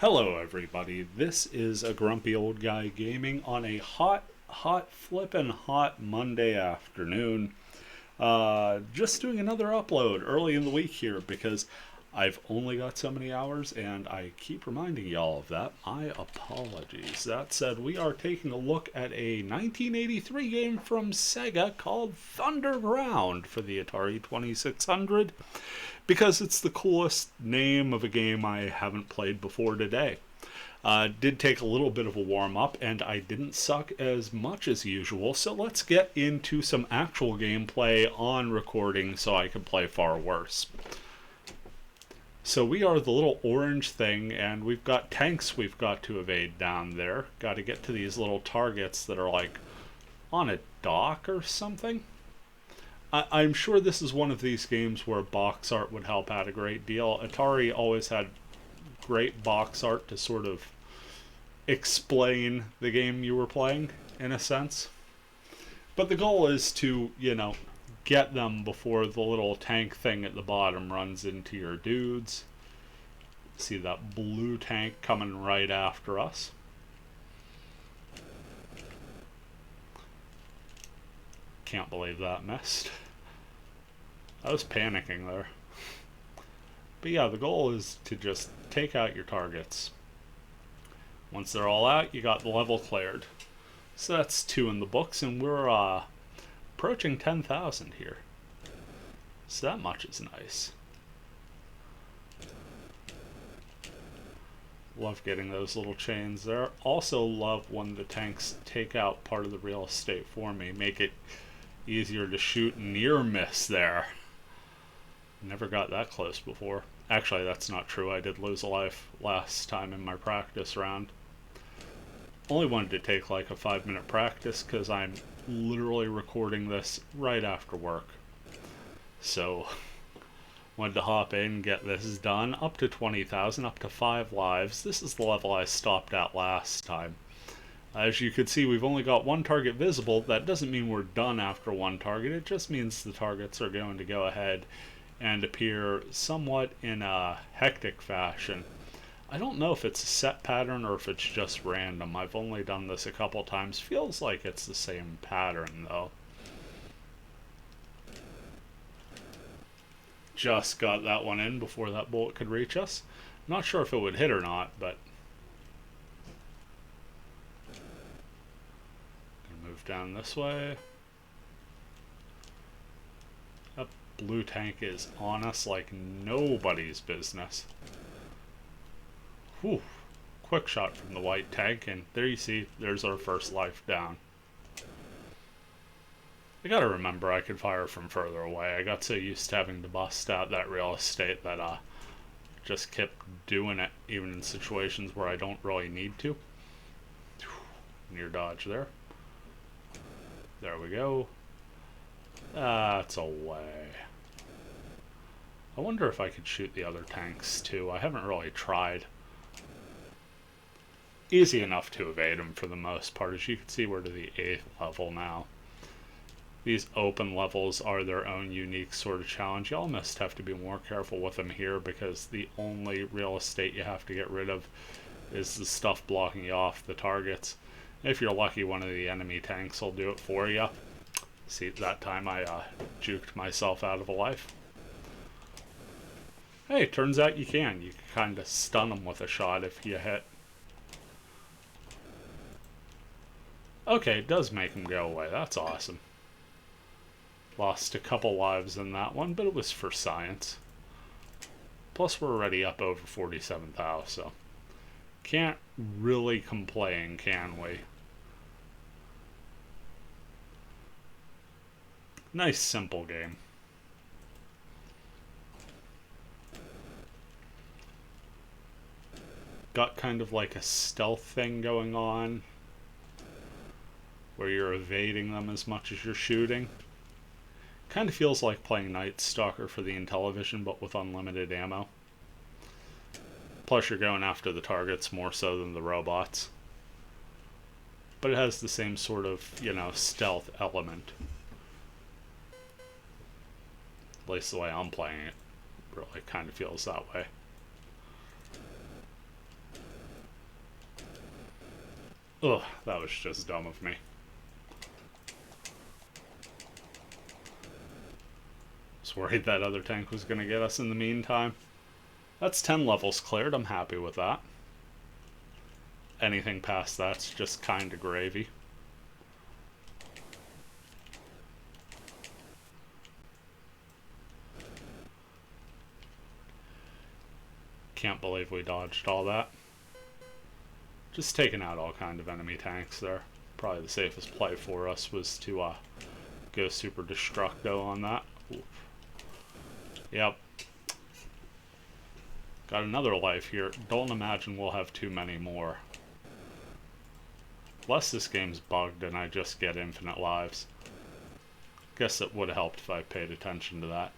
Hello, everybody. This is a grumpy old guy gaming on a flippin' hot Monday afternoon. Just doing another upload early in the week here because I've only got so many hours and I keep reminding y'all of that. My apologies. That said, we are taking a look at a 1983 game from Sega called Thunderground for the Atari 2600 because it's the coolest name of a game I haven't played before today. Did take a little bit of a warm up, and I didn't suck as much as usual, so let's get into some actual gameplay on recording so I can play far worse. So we are the little orange thing, and we've got tanks we've got to evade down there. Got to get to these little targets that are like on a dock or something. I'm sure this is one of these games where box art would help out a great deal. Atari always had great box art to sort of explain the game you were playing, in a sense. But the goal is to, get them before the little tank thing at the bottom runs into your dudes. See that blue tank coming right after us. Can't believe that missed. I was panicking there. But yeah, the goal is to just take out your targets. Once they're all out, you got the level cleared. So that's 2 in the books, and we're approaching 10,000 here. So that much is nice. Love getting those little chains there. Also love when the tanks take out part of the real estate for me. Make it easier to shoot near miss there. Never got that close before. Actually, that's not true. I did lose a life last time in my practice round. Only wanted to take like a 5-minute practice because I'm literally recording this right after work. So, wanted to hop in, get this done. Up to 20,000, up to 5 lives. This is the level I stopped at last time. As you can see, we've only got 1 target visible. That doesn't mean we're done after 1 target. It just means the targets are going to go ahead and appear somewhat in a hectic fashion. I don't know if it's a set pattern or if it's just random. I've only done this a couple times. Feels like it's the same pattern, though. Just got that one in before that bullet could reach us. Not sure if it would hit or not, but gonna move down this way. That blue tank is on us like nobody's business. Whew. Quick shot from the white tank, and there you see, there's our first life down. I gotta remember I could fire from further away. I got so used to having to bust out that real estate that just kept doing it, even in situations where I don't really need to. Near dodge there. There we go. That's away. I wonder if I could shoot the other tanks too. I haven't really tried. Easy enough to evade them for the most part. As you can see, we're to the 8th level now. These open levels are their own unique sort of challenge. You almost have to be more careful with them here because the only real estate you have to get rid of is the stuff blocking you off the targets. If you're lucky, one of the enemy tanks will do it for you. See, that time I juked myself out of a life. Hey, turns out you can. You can kind of stun them with a shot if you hit. Okay, it does make them go away. That's awesome. Lost a couple lives in that one, but it was for science. Plus, we're already up over 47,000, so can't really complain, can we? Nice, simple game. Got kind of like a stealth thing going on, where you're evading them as much as you're shooting. Kind of feels like playing Night Stalker for the Intellivision, but with unlimited ammo. Plus you're going after the targets more so than the robots. But it has the same sort of, stealth element. At least the way I'm playing it really kind of feels that way. Ugh, that was just dumb of me. Was worried that other tank was going to get us in the meantime. That's 10 levels cleared. I'm happy with that. Anything past that's just kind of gravy. Can't believe we dodged all that. Just taking out all kind of enemy tanks there. Probably the safest play for us was to go super destructo on that. Oof. Yep. Got another life here. Don't imagine we'll have too many more. Unless this game's bugged and I just get infinite lives. Guess it would have helped if I paid attention to that.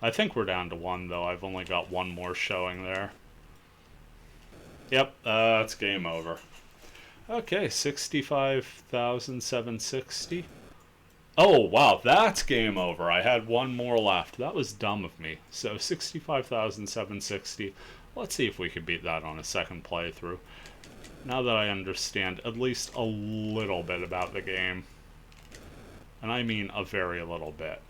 I think we're down to 1 though. I've only got 1 more showing there. Yep, that's game over. Okay, 65,760. Oh, wow, that's game over. I had 1 more left. That was dumb of me. So 65,760. Let's see if we can beat that on a second playthrough. Now that I understand at least a little bit about the game. And I mean a very little bit.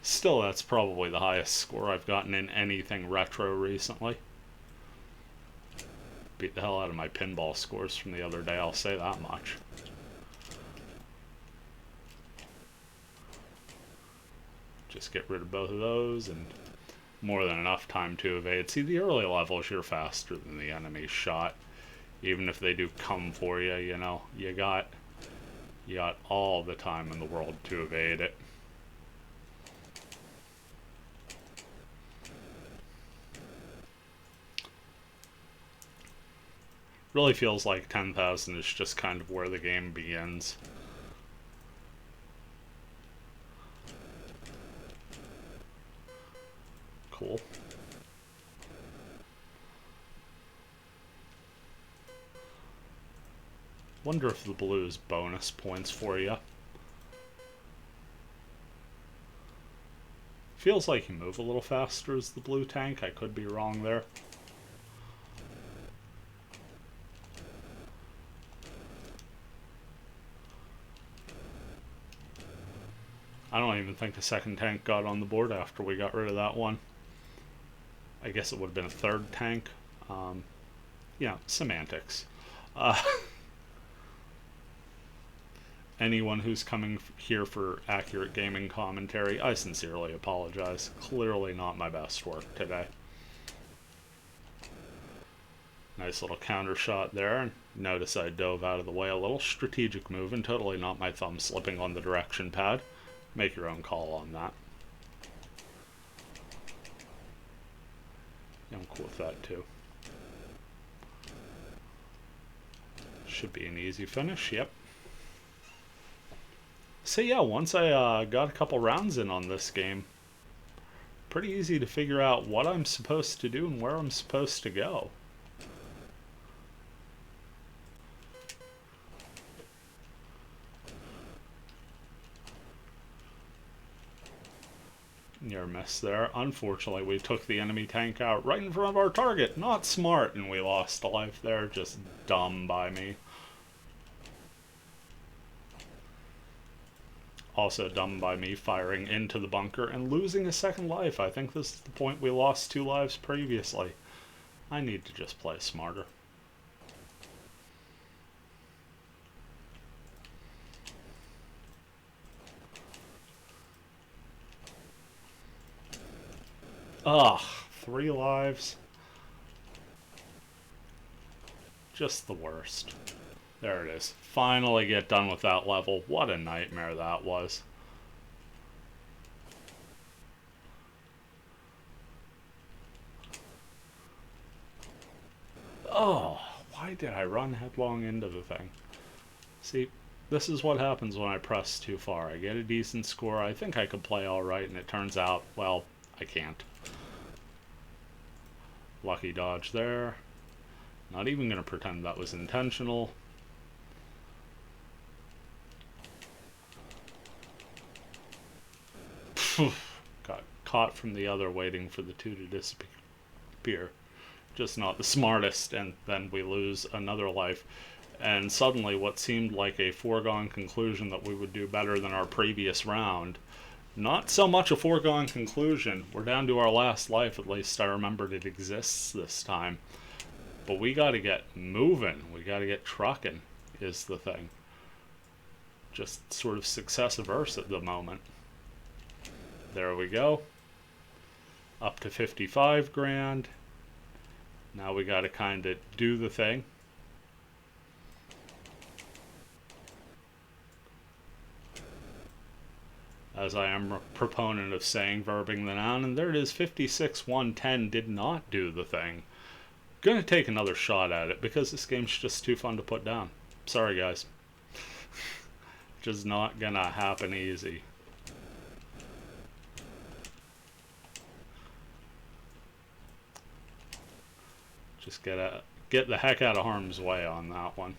Still, that's probably the highest score I've gotten in anything retro recently. Beat the hell out of my pinball scores from the other day, I'll say that much. Just get rid of both of those, and more than enough time to evade. See, the early levels, you're faster than the enemy's shot. Even if they do come for you, you know, you got all the time in the world to evade it. Really feels like 10,000 is just kind of where the game begins. Cool. Wonder if the blue is bonus points for you. Feels like you move a little faster as the blue tank. I could be wrong there. I don't even think a second tank got on the board after we got rid of that one. I guess it would have been a third tank. Yeah, semantics. Anyone who's coming here for accurate gaming commentary, I sincerely apologize. Clearly not my best work today. Nice little counter shot there. Notice I dove out of the way a little. Strategic move and totally not my thumb slipping on the direction pad. Make your own call on that. Yeah, I'm cool with that too. Should be an easy finish, yep. So yeah, once I got a couple rounds in on this game, pretty easy to figure out what I'm supposed to do and where I'm supposed to go. Near miss there. Unfortunately, we took the enemy tank out right in front of our target. Not smart, and we lost a life there. Just dumb by me. Also dumb by me firing into the bunker and losing a second life. I think this is the point we lost 2 lives previously. I need to just play smarter. Ugh, 3 lives. Just the worst. There it is. Finally get done with that level. What a nightmare that was. Oh, why did I run headlong into the thing? See, this is what happens when I press too far. I get a decent score. I think I could play alright, and it turns out, well, I can't. Lucky dodge there. Not even going to pretend that was intentional. Got caught from the other, waiting for the 2 to disappear. just not the smartest, and then we lose another life. And suddenly, what seemed like a foregone conclusion that we would do better than our previous round, not so much a foregone conclusion. We're down to our last life, at least I remembered it exists this time. But we gotta get moving. We gotta get trucking, is the thing. Just sort of success averse at the moment. There we go. Up to 55 grand. Now we gotta kind of do the thing. As I am a proponent of saying, verbing the noun, and there it is, 56, 110 did not do the thing. Gonna take another shot at it because this game's just too fun to put down. Sorry guys. Just not gonna happen easy. Just get the heck out of harm's way on that one.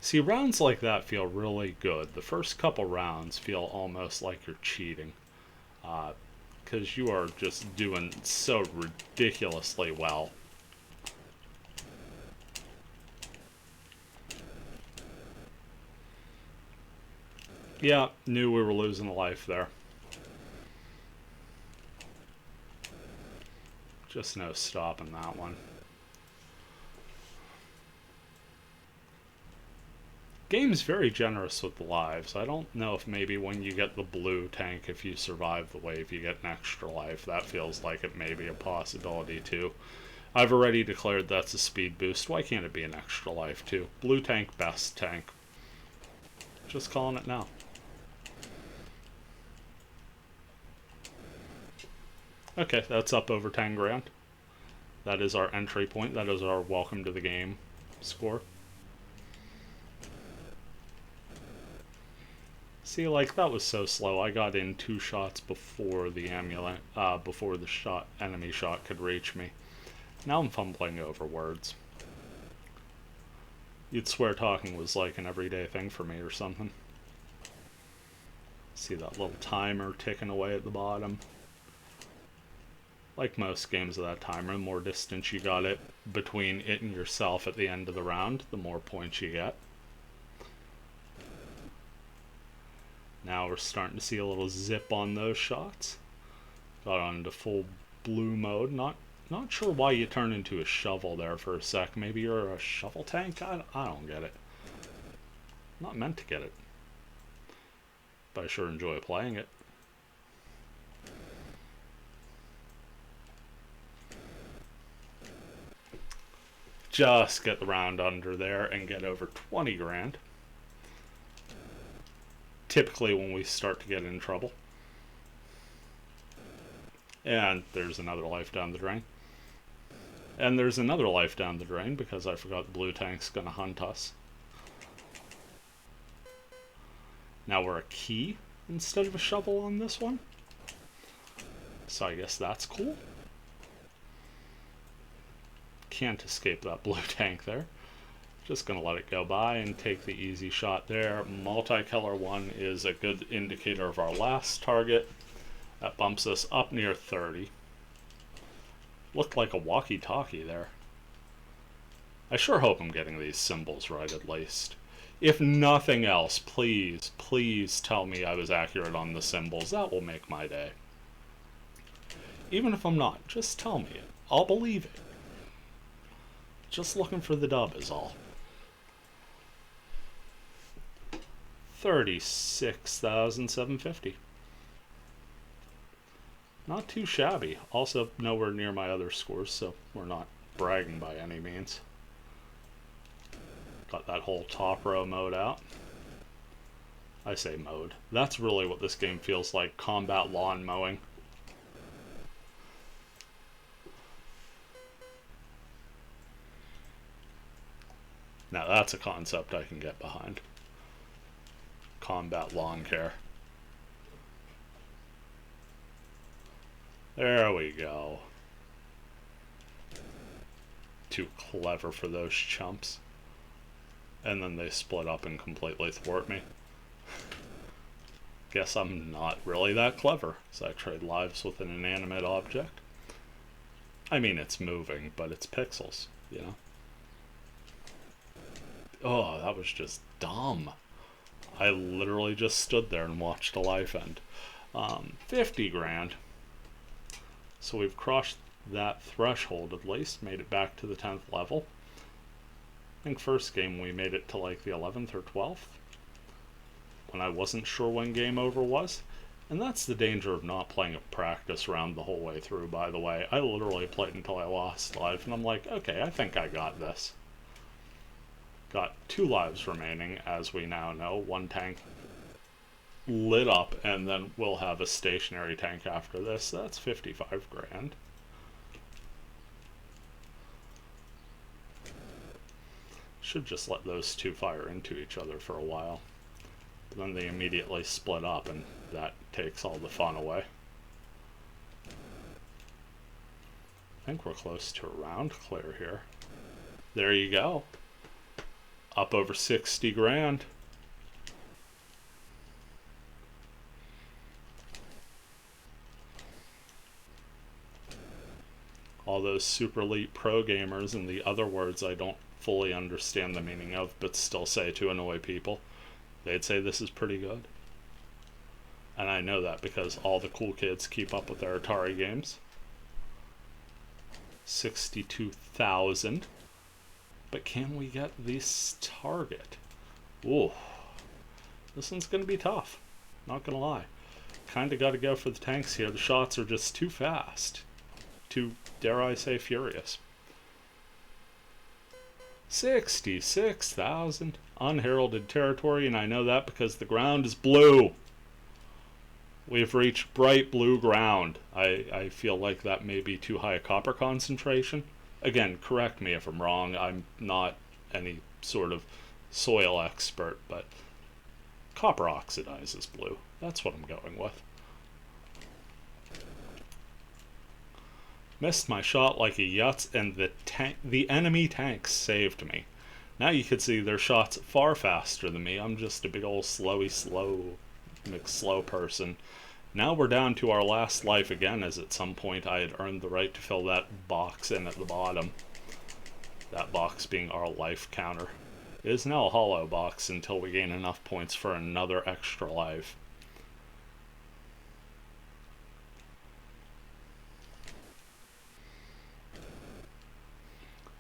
See, rounds like that feel really good. The first couple rounds feel almost like you're cheating. Because you are just doing so ridiculously well. Yeah, knew we were losing a life there. Just no stopping that one. Game's very generous with the lives. I don't know if maybe when you get the blue tank, if you survive the wave, you get an extra life. That feels like it may be a possibility too. I've already declared that's a speed boost. Why can't it be an extra life too? Blue tank, best tank. Just calling it now. Okay, that's up over 10 grand. That is our entry point. That is our welcome to the game score. See, like, that was so slow. I got in 2 shots before the before the enemy shot could reach me. Now I'm fumbling over words. You'd swear talking was like an everyday thing for me or something. See that little timer ticking away at the bottom. Like most games of that timer, the more distance you got it between it and yourself at the end of the round, the more points you get. Now we're starting to see a little zip on those shots. Got on into full blue mode. Not sure why you turn into a shovel there for a sec. Maybe you're a shovel tank? I don't get it. Not meant to get it. But I sure enjoy playing it. Just get the round under there and get over 20 grand. Typically when we start to get in trouble. And there's another life down the drain. And there's another life down the drain because I forgot the blue tank's gonna hunt us. Now we're a key instead of a shovel on this one. So I guess that's cool. Can't escape that blue tank there. Just gonna let it go by and take the easy shot there. Multicolor one is a good indicator of our last target. That bumps us up near 30. Looked like a walkie-talkie there. I sure hope I'm getting these symbols right at least. If nothing else, please, please tell me I was accurate on the symbols. That will make my day. Even if I'm not, just tell me it. I'll believe it. Just looking for the dub is all. 36,750. Not too shabby. Also nowhere near my other scores, so we're not bragging by any means. Got that whole top row mode out. I say mode. That's really what this game feels like. Combat lawn mowing. Now that's a concept I can get behind. Combat lawn care. There we go. Too clever for those chumps. And then they split up and completely thwart me. Guess I'm not really that clever, so I trade lives with an inanimate object. I mean, it's moving, but it's pixels, you know? Oh, that was just dumb. I literally just stood there and watched a life end. 50 grand. So we've crossed that threshold at least, made it back to the 10th level. I think first game we made it to like the 11th or 12th, when I wasn't sure when game over was. And that's the danger of not playing a practice round the whole way through, by the way. I literally played until I lost life, and I'm like, okay, I think I got this. Got 2 lives remaining, as we now know. 1 tank lit up, and then we'll have a stationary tank after this. That's 55 grand. Should just let those 2 fire into each other for a while. But then they immediately split up, and that takes all the fun away. I think we're close to a round clear here. There you go. Up over 60 grand. All those super elite pro gamers and the other words I don't fully understand the meaning of, but still say to annoy people, they'd say this is pretty good. And I know that because all the cool kids keep up with their Atari games. 62,000. But can we get this target? Ooh. This one's going to be tough. Not going to lie. Kind of got to go for the tanks here. The shots are just too fast. Too, dare I say, furious. 66,000. Unheralded territory, and I know that because the ground is blue. We've reached bright blue ground. I feel like that may be too high a copper concentration. Again, correct me if I'm wrong. I'm not any sort of soil expert, but copper oxidizes blue. That's what I'm going with. Missed my shot like a yutz, and the enemy tanks saved me. Now you can see their shots far faster than me. I'm just a big old slow person. Now we're down to our last life again, as at some point I had earned the right to fill that box in at the bottom. That box being our life counter. It is now a hollow box until we gain enough points for another extra life.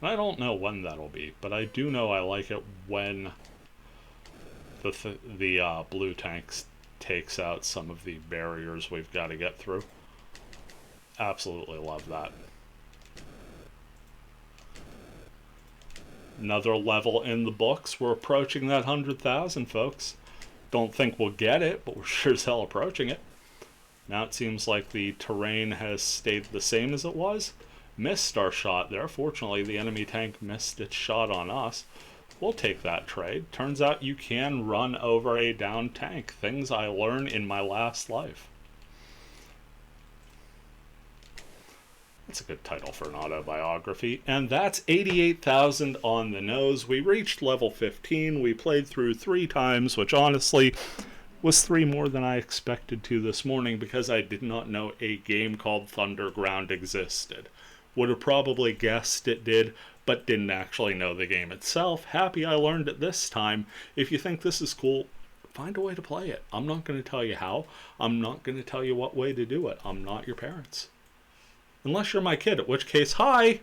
And I don't know when that'll be, but I do know I like it when the blue tanks takes out some of the barriers we've got to get through. Absolutely love that. Another level in the books. We're approaching that 100,000, folks. Don't think we'll get it, but we're sure as hell approaching it. Now it seems like the terrain has stayed the same as it was. Missed our shot there. Fortunately, the enemy tank missed its shot on us. We'll take that trade. Turns out you can run over a downed tank. Things I learned in my last life. That's a good title for an autobiography. And that's 88,000 on the nose. We reached level 15. We played through 3 times, which honestly was 3 more than I expected to this morning because I did not know a game called Thunderground existed. Would have probably guessed it did, but didn't actually know the game itself. Happy I learned it this time. If you think this is cool, find a way to play it. I'm not going to tell you how. I'm not going to tell you what way to do it. I'm not your parents. Unless you're my kid, at which case, hi!